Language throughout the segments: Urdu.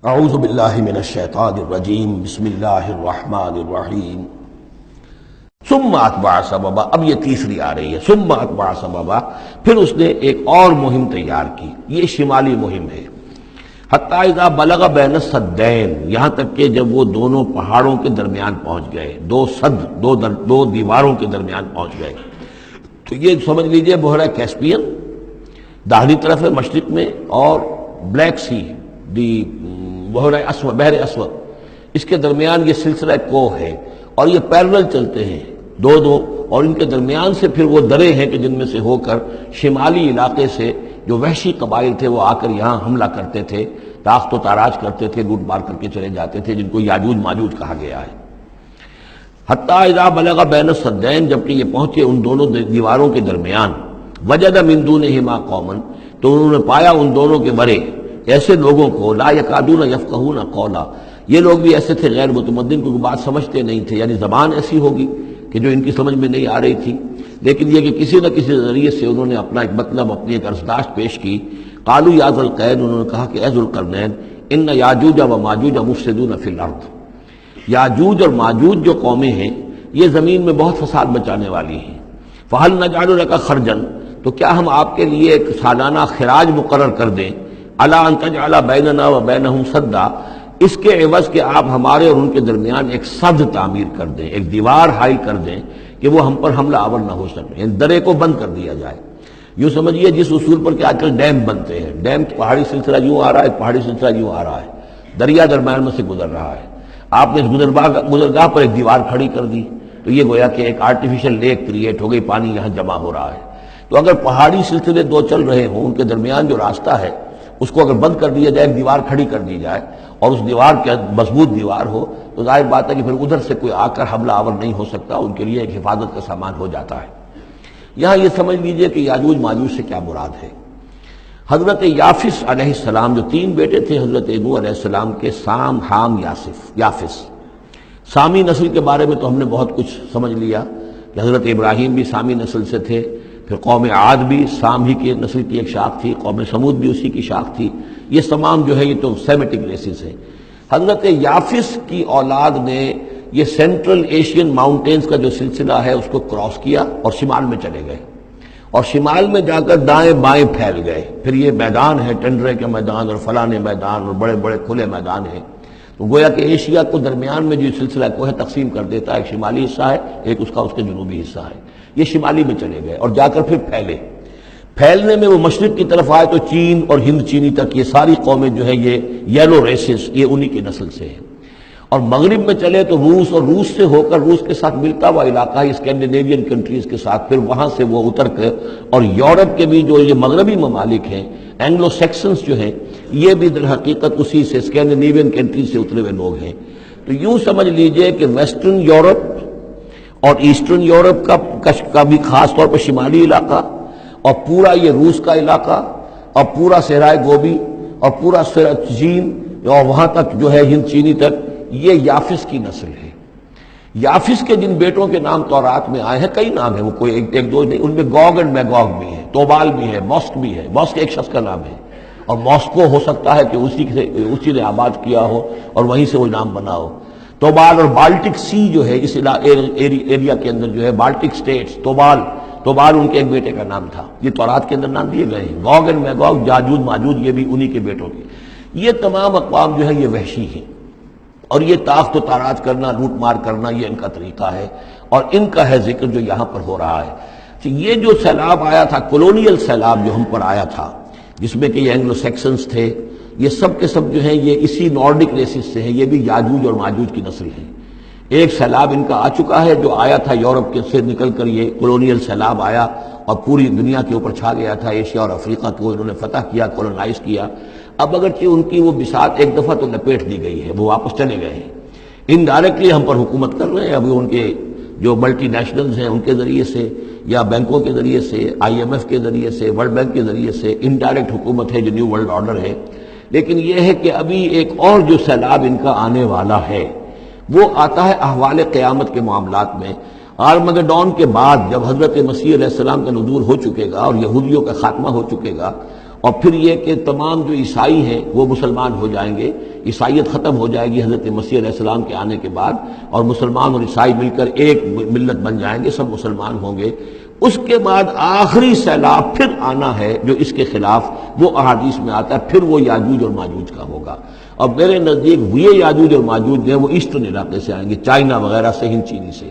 اعوذ باللہ من الشیطان الرجیم بسم اللہ الرحمن الرحیم ثم اتبع سببا. اب یہ تیسری آ رہی ہے، ثم اتبع سببا. پھر اس نے ایک اور مہم تیار کی، یہ شمالی مہم ہے. حتی اذا بلغ بین السدین، یہاں تک کہ جب وہ دونوں پہاڑوں کے درمیان پہنچ گئے، دو دیواروں کے درمیان پہنچ گئے. تو یہ سمجھ لیجئے بحیرہ کیسپیئن داہنی طرف ہے مشرق میں، اور بلیک سی بحر اسود، اس کے درمیان یہ سلسلہ کوہ ہے، اور یہ پیرلل چلتے ہیں دو، اور ان کے درمیان سے پھر وہ درے ہیں کہ جن میں سے ہو کر شمالی علاقے سے جو وحشی قبائل تھے وہ آ کر یہاں حملہ کرتے تھے، تاخت و تاراج کرتے تھے، لوٹ مار کر کے چلے جاتے تھے، جن کو یاجوج ماجوج کہا گیا ہے. حتی اذا بلغ بین السدین، جبکہ یہ پہنچے ان دونوں دیواروں کے درمیان، وجد من دونہما قوما، تو انہوں نے پایا ان دونوں کے برے ایسے لوگوں کو، لا یکادون یفقہون قولا، یہ لوگ بھی ایسے تھے غیر متمدن، کوئی بات سمجھتے نہیں تھے، یعنی زبان ایسی ہوگی کہ جو ان کی سمجھ میں نہیں آ رہی تھی، لیکن یہ کہ کسی نہ کسی ذریعے سے انہوں نے اپنا ایک مطلب، اپنی ایک عرضداشت پیش کی. قالوا یا ذا القرنین، انہوں نے کہا کہ اے ذو القرنین، ان یاجوج و ماجوج مفسدون فی الارض، یاجوج اور ماجوج جو قومیں ہیں یہ زمین میں بہت فساد مچانے والی ہیں. فہل نجعل لک خرجا، تو کیا ہم آپ کے لیے ایک سالانہ خراج مقرر کر دیں، الا ان تجعل بیننا و بینہم سدا، اس کے عوض کہ آپ ہمارے اور ان کے درمیان ایک سد تعمیر کر دیں، ایک دیوار حائل کر دیں کہ وہ ہم پر حملہ آور نہ ہو سکے، یعنی درے کو بند کر دیا جائے. یوں سمجھیے جس اصول پر کہ آج کل ڈیم بنتے ہیں، ڈیم پہاڑی سلسلہ یوں آ رہا ہے، پہاڑی سلسلہ یوں آ رہا ہے، دریا درمیان میں سے گزر رہا ہے، آپ نے اس گزرگاہ پر ایک دیوار کھڑی کر دی تو یہ گویا کہ ایک آرٹیفیشل لیک کریٹ ہو گئی، پانی یہاں جمع ہو رہا ہے. تو اگر پہاڑی سلسلے دو چل رہے ہوں، ان کے درمیان جو راستہ ہے اس کو اگر بند کر دیا جائے، ایک دیوار کھڑی کر دی جائے، اور اس دیوار کے مضبوط دیوار ہو، تو ظاہر بات ہے کہ پھر ادھر سے کوئی آ کر حملہ آور نہیں ہو سکتا، ان کے لیے ایک حفاظت کا سامان ہو جاتا ہے. یہاں یہ سمجھ لیجئے کہ یاجوج ماجوج سے کیا مراد ہے. حضرت یافس علیہ السلام، جو تین بیٹے تھے حضرت نوح علیہ السلام کے، سام، حام، یافس. سامی نسل کے بارے میں تو ہم نے بہت کچھ سمجھ لیا کہ حضرت ابراہیم بھی سامی نسل سے تھے، پھر قوم عاد بھی سام ہی کی نسل کی ایک شاخ تھی، قوم سمود بھی اسی کی شاخ تھی. یہ تمام جو ہے یہ تو سیمیٹک ریسز ہیں. حضرت یافس کی اولاد نے یہ سینٹرل ایشین ماؤنٹینز کا جو سلسلہ ہے اس کو کراس کیا اور شمال میں چلے گئے، اور شمال میں جا کر دائیں بائیں پھیل گئے. پھر یہ میدان ہے، ٹنڈرے کے میدان اور فلانے میدان اور بڑے بڑے کھلے میدان ہیں. تو گویا کہ ایشیا کو درمیان میں جو سلسلہ کو ہے تقسیم کر دیتا ہے، ایک شمالی حصہ ہے، ایک اس کے جنوبی حصہ ہے. یہ شمالی میں چلے گئے اور جا کر پھر پھیلنے میں وہ مشرق کی طرف آئے تو چین اور ہند چینی تک یہ ساری قومیں جو ہے یہ یلو ریسز، یہ انہی کی نسل سے ہیں. اور مغرب میں چلے تو روس، اور روس سے ہو کر روس کے ساتھ ملتا ہوا علاقہ ہے اسکینڈینیوین کنٹریز کے ساتھ، پھر وہاں سے وہ اتر کر، اور یورپ کے بھی جو یہ مغربی ممالک ہیں، اینگلو سیکسنز جو ہیں، یہ بھی در حقیقت اسی سے اسکینڈینیوین کنٹریز سے اترے ہوئے لوگ ہیں. تو یوں سمجھ لیجئے کہ ویسٹرن یورپ اور ایسٹرن یورپ کا بھی خاص طور پر شمالی علاقہ، اور پورا یہ روس کا علاقہ، اور پورا صحرائے گوبی، اور پورا چین، اور وہاں تک جو ہے ہند چینی تک، یہ یافس کی نسل ہے. یافس کے جن بیٹوں کے نام تورات میں آئے ہیں، کئی نام ہیں، وہ کوئی ایک دو نہیں، ان میں گوگ اینڈ میگوگ بھی ہے، توبال بھی ہے، ماسک بھی ہے. ماسک ایک شخص کا نام ہے، اور ماسکو ہو سکتا ہے کہ اسی نے آباد کیا ہو اور وہیں سے وہ نام بنا ہو. توبال اور بالٹک سی جو ہے اس ایریا کے اندر جو ہے بالٹک سٹیٹس، توبال ان کے ایک بیٹے کا نام تھا. یہ تورات کے اندر نام دیے گئے ہیں. گوگ اینڈ میگوگ، یاجوج ماجوج، یہ بھی انہی کے بیٹوں کے. یہ تمام اقوام جو ہے یہ وحشی ہیں، اور یہ تاخت و تاراج کرنا، لوٹ مار کرنا، یہ ان کا طریقہ ہے، اور ان کا ہے ذکر جو یہاں پر ہو رہا ہے. کہ یہ جو سیلاب آیا تھا، کولونیل سیلاب جو ہم پر آیا تھا، جس میں کہ یہ اینگلو سیکسنز تھے، یہ سب کے سب جو ہیں یہ اسی نارڈک ریسز سے ہیں، یہ بھی یاجوج اور ماجوج کی نسل ہیں. ایک سیلاب ان کا آ چکا ہے جو آیا تھا یورپ کے سے نکل کر، یہ کولونیل سیلاب آیا اور پوری دنیا کے اوپر چھا گیا تھا. ایشیا اور افریقہ کو انہوں نے فتح کیا، کولونائز کیا. اب اگرچہ ان کی وہ بساط ایک دفعہ تو لپیٹ دی گئی ہے، وہ واپس چلے گئے ہیں، انڈائریکٹلی ہم پر حکومت کر رہے ہیں. ابھی ان کے جو ملٹی نیشنلز ہیں ان کے ذریعے سے، یا بینکوں کے ذریعے سے، IMF کے ذریعے سے، ورلڈ بینک کے ذریعے سے انڈائریکٹ حکومت ہے جو نیو ورلڈ آرڈر ہے. لیکن یہ ہے کہ ابھی ایک اور جو سیلاب ان کا آنے والا ہے وہ آتا ہے احوال قیامت کے معاملات میں. آرمگڈون کے بعد جب حضرت مسیح علیہ السلام کا نزول ہو چکے گا اور یہودیوں کا خاتمہ ہو چکے گا، اور پھر یہ کہ تمام جو عیسائی ہیں وہ مسلمان ہو جائیں گے، عیسائیت ختم ہو جائے گی حضرت مسیح علیہ السلام کے آنے کے بعد، اور مسلمان اور عیسائی مل کر ایک ملت بن جائیں گے، سب مسلمان ہوں گے۔ اس کے بعد آخری سیلاب پھر آنا ہے جو اس کے خلاف، وہ احادیث میں آتا ہے، پھر وہ یاجوج اور ماجوج کا ہوگا۔ اور میرے نزدیک یہ یاجوج اور ماجوج جو ہے وہ ایسٹرن علاقے سے آئیں گے، چائنا وغیرہ سے، ہند چینی سے۔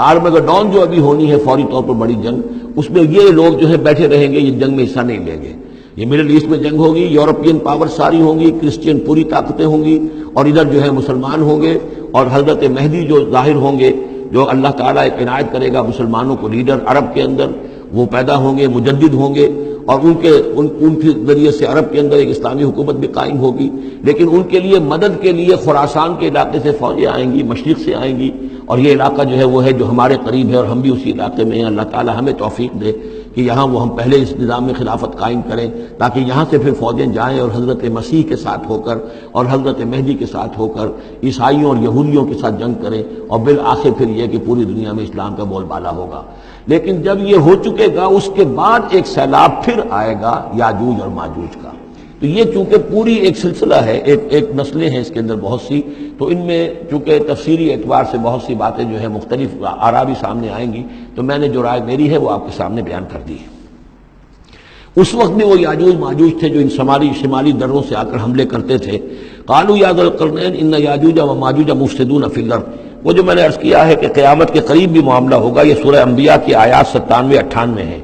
آرمگڈون جو ابھی ہونی ہے فوری طور پر بڑی جنگ، اس میں یہ لوگ جو ہے بیٹھے رہیں گے، یہ جنگ میں حصہ نہیں لیں گے۔ یہ مڈل ایسٹ میں جنگ ہوگی، یورپین پاور ساری ہوں گی، کرسچین پوری طاقتیں ہوں گی، اور ادھر جو ہے مسلمان ہوں گے، اور حضرت مہدی جو ظاہر ہوں گے، جو اللہ تعالیٰ ایک عنایت کرے گا مسلمانوں کو لیڈر عرب کے اندر، وہ پیدا ہوں گے، مجدد ہوں گے، اور ان کے ذریعے سے عرب کے اندر ایک اسلامی حکومت بھی قائم ہوگی۔ لیکن ان کے لیے مدد کے لیے خراسان کے علاقے سے فوجیں آئیں گی، مشرق سے آئیں گی، اور یہ علاقہ جو ہے وہ ہے جو ہمارے قریب ہے، اور ہم بھی اسی علاقے میں ہیں۔ اللہ تعالیٰ ہمیں توفیق دے کہ یہاں وہ ہم پہلے اس نظام میں خلافت قائم کریں، تاکہ یہاں سے پھر فوجیں جائیں اور حضرت مسیح کے ساتھ ہو کر اور حضرت مہدی کے ساتھ ہو کر عیسائیوں اور یہودیوں کے ساتھ جنگ کریں، اور بالآخر پھر یہ کہ پوری دنیا میں اسلام کا بول بالا ہوگا۔ لیکن جب یہ ہو چکے گا، اس کے بعد ایک سیلاب پھر آئے گا یاجوج اور ماجوج کا۔ تو یہ چونکہ پوری ایک سلسلہ ہے، ایک نسلیں ہیں اس کے اندر بہت سی، تو ان میں چونکہ تفسیری اعتبار سے بہت سی باتیں جو ہے مختلف آراء بھی سامنے آئیں گی، تو میں نے جو رائے میری ہے وہ آپ کے سامنے بیان کر دی ہے۔ اس وقت بھی وہ یاجوج ماجوج تھے جو ان شمالی دروں سے آ کر حملے کرتے تھے۔ قالوا یا ذا القرنین ان یاجوج و ماجوج مفسدون فی الارض، وہ جو میں نے عرض کیا ہے کہ قیامت کے قریب بھی معاملہ ہوگا، یہ سورہ انبیاء کی آیات 97-98 ہیں۔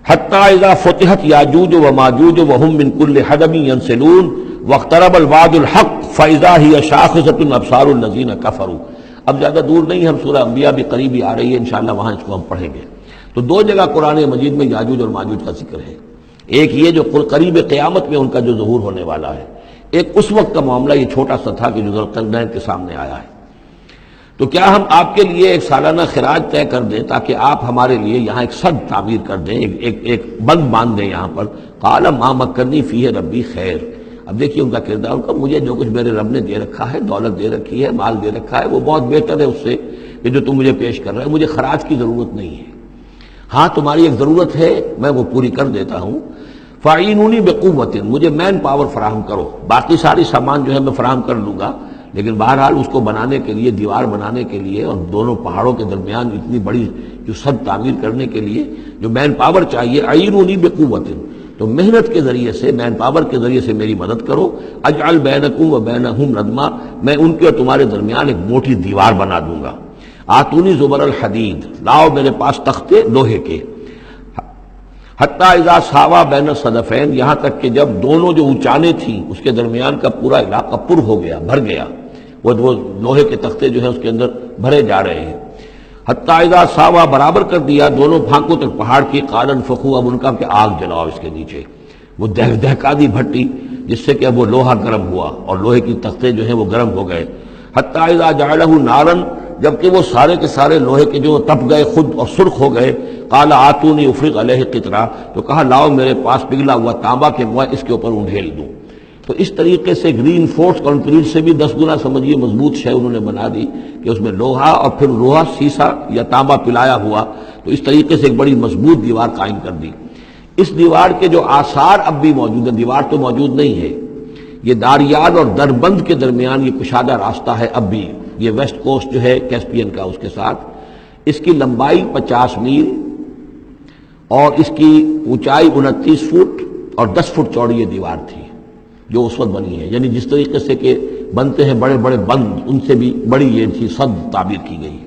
حتی اذا فتحت یاجوج و ماجوج وهم من کل حدب ینسلون واقترب الوعد الحق فاذا هی شاخصۃ ابصار الذین کفروا۔ اب زیادہ دور نہیں، ہم سورہ انبیاء بھی قریب ہی آ رہی ہے، انشاءاللہ وہاں اس کو ہم پڑھیں گے۔ تو دو جگہ قرآن مجید میں یاجوج اور ماجوج کا ذکر ہے، ایک یہ جو قریب قیامت میں ان کا جو ظہور ہونے والا ہے، ایک اس وقت کا معاملہ یہ چھوٹا سا تھا کہ جو ذوالقرنین کے سامنے آیا ہے۔ تو کیا ہم آپ کے لیے ایک سالانہ خراج طے کر دیں تاکہ آپ ہمارے لیے یہاں ایک سد تعمیر کر دیں، ایک بند باندھ دیں یہاں پر؟ قال ما مکنی فیہ ربی خیر۔ اب دیکھیے ان کا کردار، ان کا مجھے جو کچھ میرے رب نے دے رکھا ہے، دولت دے رکھی ہے، مال دے رکھا ہے، وہ بہت بہتر ہے اس سے کہ جو تم مجھے پیش کر رہے ہیں، مجھے خراج کی ضرورت نہیں ہے۔ ہاں تمہاری ایک ضرورت ہے، میں وہ پوری کر دیتا ہوں۔ فاعینونی بقوت، مجھے مین پاور فراہم کرو، باقی ساری سامان جو ہے میں فراہم کر لوں گا، لیکن بہرحال اس کو بنانے کے لیے، دیوار بنانے کے لیے اور دونوں پہاڑوں کے درمیان اتنی بڑی جو سد تعمیر کرنے کے لیے جو مین پاور چاہیے، اعینونی بقوت، تو محنت کے ذریعے سے، مین پاور کے ذریعے سے میری مدد کرو۔ اجعل بینکم و بینہم ردما، میں ان کے اور تمہارے درمیان ایک موٹی دیوار بنا دوں گا۔ آتونی زبر الحدید، لاؤ میرے پاس تختے لوہے کے۔ حتی اذا ساوا بین الصدفین، یہاں تک کہ جب دونوں جو اونچانے تھیں اس کے درمیان کا پورا علاقہ پر ہو گیا، بھر گیا، وہ لوہے کے تختے جو ہیں اس کے اندر بھرے جا رہے ہیں۔ حتی اذا ساوا، برابر کر دیا دونوں بھانکوں تک پہاڑ کی، قال انفخوا، اب ان کا کہ آگ جلاؤ اس کے نیچے، وہ دہکا دی بھٹی جس سے کہ اب وہ لوہا گرم ہوا اور لوہے کی تختے جو ہیں وہ گرم ہو گئے۔ حتی اذا جعلہ نارا، جبکہ وہ سارے کے سارے لوہے کے جو تپ گئے خود اور سرخ ہو گئے۔ قال آتونی افرغ علیہ قطرہ، تو کہا لاؤ میرے پاس پگھلا ہوا تانبا کہ میں اس کے اوپر انڈھیل دوں۔ تو اس طریقے سے گرین فورس کنکریٹ سے بھی 10 گنا سمجھیے مضبوط شے انہوں نے بنا دی کہ اس میں لوہا اور پھر لوہا سیسا یا تانبا پلایا ہوا، تو اس طریقے سے ایک بڑی مضبوط دیوار قائم کر دی۔ اس دیوار کے جو آثار اب بھی موجود ہیں، دیوار تو موجود نہیں ہے، یہ داریال اور دربند کے درمیان یہ کشادہ راستہ ہے اب بھی، یہ ویسٹ کوسٹ جو ہے کیسپین کا، اس کے ساتھ اس کی لمبائی 50 میل اور اس کی اونچائی 29 فٹ اور 10 فٹ چوڑی یہ دیوار تھی جو اس وقت بنی ہے۔ یعنی جس طریقے سے کہ بنتے ہیں بڑے بڑے بند، ان سے بھی بڑی یہ تھی سد تعبیر کی گئی۔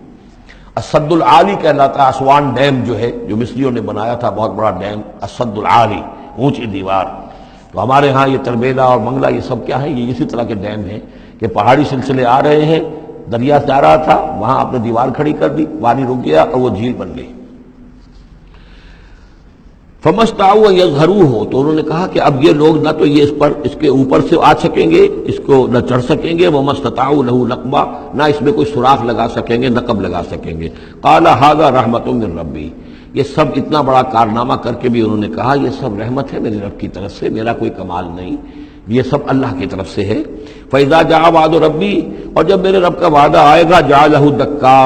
السد العالی کہلاتا ہے اسوان ڈیم جو ہے، جو مصریوں نے بنایا تھا، بہت بڑا ڈیم، السد العالی، اونچی دیوار۔ تو ہمارے ہاں یہ تربیلا اور منگلا یہ سب کیا ہے، یہ اسی طرح کے ڈیم ہیں کہ پہاڑی سلسلے آ رہے ہیں، دریا جا رہا تھا، وہاں آپ نے دیوار کھڑی کر دی، پانی رک گیا اور وہ جھیل بن گئی۔ فمستطاعوا ان یظہروہ، تو انہوں نے کہا کہ اب یہ لوگ نہ تو یہ اس کے اوپر سے آ سکیں گے، اس کو نہ چڑھ سکیں گے، وما استطاعوا لہ نقبا، نہ اس میں کوئی سوراخ لگا سکیں گے، نقب لگا سکیں گے۔ قال ھذا رحمۃ من ربی، یہ سب اتنا بڑا کارنامہ کر کے بھی انہوں نے کہا یہ سب رحمت ہے میرے رب کی طرف سے، میرا کوئی کمال نہیں، یہ سب اللہ کی طرف سے ہے۔ فاذا جاء وعد ربی، اور جب میرے رب کا وعدہ آئے گا، جعلہ دکا،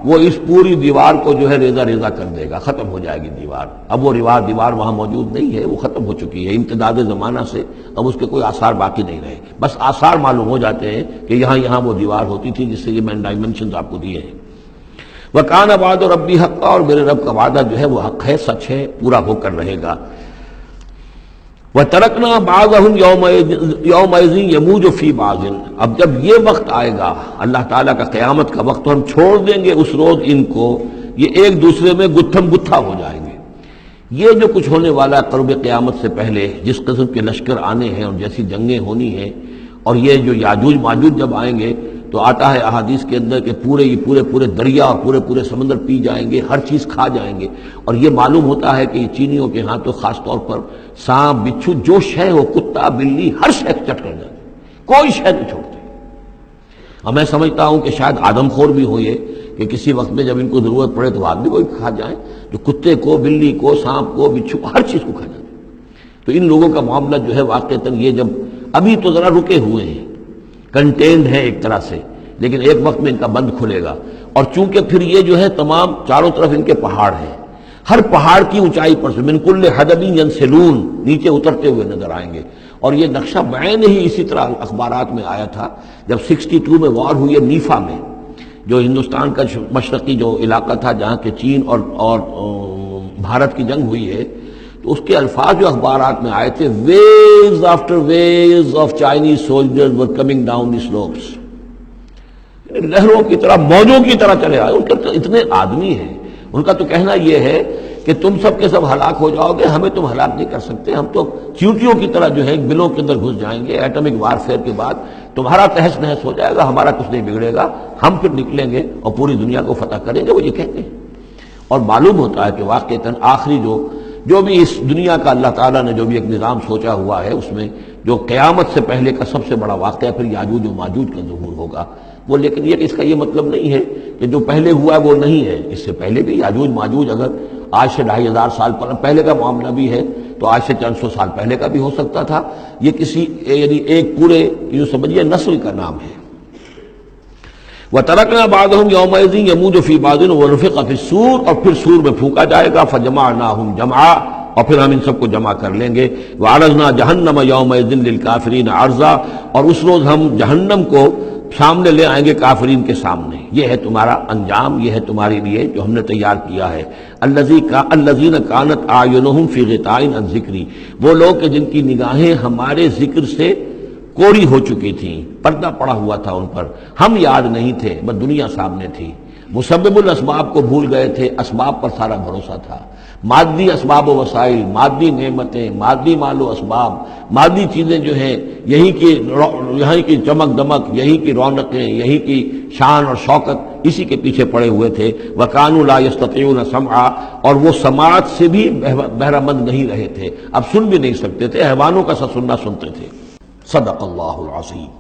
وہ اس پوری دیوار کو جو ہے ریزہ ریزہ کر دے گا، ختم ہو جائے گی دیوار. اب وہ دیوار وہاں موجود نہیں ہے، وہ ختم ہو چکی ہے امتداد زمانہ سے. اب اس کے کوئی آثار باقی نہیں رہے، بس آثار معلوم ہو جاتے ہیں کہ یہاں وہ دیوار ہوتی تھی، جس سے یہ میں ڈائمنشنز آپ کو دیے ہیں. وَكَانَ وَعْدُ رَبِّي حَقًّا، اور میرے رب کا وعدہ جو ہے وہ حق ہے، سچ ہے، پورا ہو کر رہے گا. وَتَرَكْنَا بَعْضَهُمْ يَوْمَئِذٍ يَمُوجُ فِي بَعْضٍ، اب جب یہ وقت آئے گا اللہ تعالیٰ کا قیامت کا وقت، تو ہم چھوڑ دیں گے اس روز ان کو، یہ ایک دوسرے میں گتھم گتھا ہو جائیں گے. یہ جو کچھ ہونے والا ہے قرب قیامت سے پہلے، جس قسم کے لشکر آنے ہیں اور جیسی جنگیں ہونی ہیں، اور یہ جو یاجوج ماجوج جب آئیں گے تو آتا ہے احادیث کے اندر کہ پورے دریا اور پورے سمندر پی جائیں گے، ہر چیز کھا جائیں گے. اور یہ معلوم ہوتا ہے کہ یہ چینیوں کے ہاں تو خاص طور پر سانپ بچھو جو شے ہو، کتا بلی، ہر شے چٹ کر جاتے، کوئی شے نہیں چھوڑتے. اور میں سمجھتا ہوں کہ شاید آدم خور بھی ہو یہ کہ کسی وقت میں جب ان کو ضرورت پڑے تو آدمی کو بھی کھا جائیں، جو کتے کو، بلی کو، سانپ کو، بچھو کو، ہر چیز کو کھا جاتے. تو ان لوگوں کا معاملہ جو ہے واقعتاً یہ جب ابھی تو ذرا رکے ہوئے ہیں، کنٹینڈ ہے ایک طرح سے، لیکن ایک وقت میں ان کا بند کھلے گا. اور چونکہ پھر یہ جو ہے تمام چاروں طرف ان کے پہاڑ ہیں، ہر پہاڑ کی اونچائی پر سے من کل حدب ینسلون نیچے اترتے ہوئے نظر آئیں گے. اور یہ نقشہ بعین ہی اسی طرح اخبارات میں آیا تھا جب 62 میں وار ہوئی ہے نیفا میں، جو ہندوستان کا مشرقی جو علاقہ تھا جہاں کے چین اور بھارت کی جنگ ہوئی ہے، تو اس کے الفاظ جو اخبارات میں آئے تھے، waves after waves of Chinese soldiers were coming down the slopes, لہروں کی طرح، موجوں کی طرح چلے آئے. ان کے اتنے آدمی ہیں، ان کا تو کہنا یہ ہے کہ تم سب کے سب ہلاک ہو جاؤ گے، ہمیں تم ہلاک نہیں کر سکتے، ہم تو چیونٹیوں کی طرح جو ہے بلوں کے اندر گھس جائیں گے. ایٹمک وارفیئر کے بعد تمہارا تہس نہس ہو جائے گا، ہمارا کچھ نہیں بگڑے گا، ہم پھر نکلیں گے اور پوری دنیا کو فتح کریں گے، وہ یہ کہتے ہیں. اور معلوم ہوتا ہے کہ واقعتاً آخری جو بھی اس دنیا کا اللہ تعالیٰ نے جو بھی ایک نظام سوچا ہوا ہے، اس میں جو قیامت سے پہلے کا سب سے بڑا واقعہ پھر یاجوج و ماجوج کا ظہور ہوگا. وہ لیکن یہ کہ اس کا یہ مطلب نہیں ہے کہ جو پہلے ہوا ہے وہ نہیں ہے، اس سے پہلے بھی یاجوج ماجوج اگر آج سے 2500 سال پہلے کا معاملہ بھی ہے تو آج سے 400 سال پہلے کا بھی ہو سکتا تھا. یہ کسی یعنی ایک پورے یوں سمجھیے نسل کا نام ہے. وَتَرَكْنَا بَعْضَهُمْ يَوْمَئِذٍ يَمُوجُ فِي بَعْضٍ وَنُفِخَ فِي الصُّورِ، اور پھر سور میں پھونکا جائے گا. فَجَمَعْنَاهُمْ جَمْعًا، اور پھر ہم ان سب کو جمع کر لیں گے. وَعَرَضْنَا جَهَنَّمَ يَوْمَئِذٍ لِلْكَافِرِينَ عَرْضًا، اور اس روز ہم جہنم کو سامنے لے آئیں گے کافرین کے سامنے. یہ ہے تمہارا انجام، یہ ہے تمہارے لیے جو ہم نے تیار کیا ہے. الذین کانت اعینہم فی غطاء عن ذکری، وہ لوگ کہ جن کی نگاہیں ہمارے ذکر سے کوری ہو چکی تھیں، پردہ پڑا ہوا تھا ان پر، ہم یاد نہیں تھے، بس دنیا سامنے تھی. مسبب الاسباب کو بھول گئے تھے، اسباب پر سارا بھروسہ تھا. مادی اسباب و وسائل، مادی نعمتیں، مادی مال و اسباب، مادی چیزیں جو ہیں، یہیں کی چمک دمک، یہیں کی رونقیں، یہیں کی شان اور شوکت، اسی کے پیچھے پڑے ہوئے تھے. وَكَانُوا لَا يَسْتَطِيعُونَ سَمْعًا، اور وہ سماعت سے بھی بہرہ مند نہیں رہے تھے، اب سن بھی نہیں سکتے تھے، حیوانوں کا سا سننا سنتے تھے. صدق اللہ العظیم.